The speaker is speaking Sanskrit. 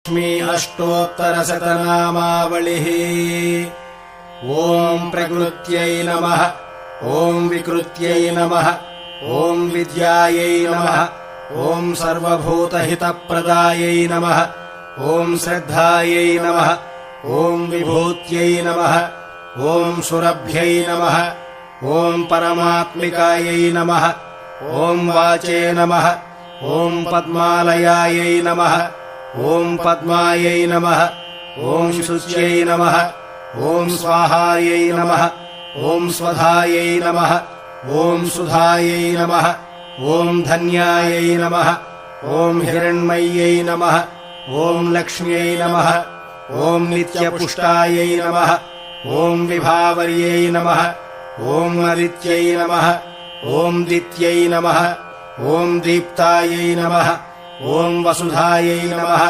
लक्ष्मी अष्टोत्तरशतनामावलिः। ॐ प्रकृत्यै नमः। ॐ विकृत्यै नमः। ॐ विद्यायै नमः। ॐ सर्वभूतहितप्रदायै नमः। ॐ श्रद्धायै नमः। ॐ विभूत्यै नमः। ॐ सुरभ्यै नमः। ॐ परमात्मिकायै नमः। ॐ वाचे नमः। ॐ पद्मालयायै नमः। ॐ पद्मायै नमः। ॐ शुच्यै नमः। ॐ स्वाहायै नमः। ॐ स्वधायै नमः। ॐ सुधायै नमः। ॐ धन्यायै नमः। ॐ हिरण्मय्यै नमः। ॐ लक्ष्म्यै नमः। ॐ नित्यपुष्टायै नमः। ॐ विभावर्यै नमः। ॐ अदित्यै नमः। ॐ दित्यै नमः। ॐ दीप्तायै नमः। ॐ वसुधायै नमः।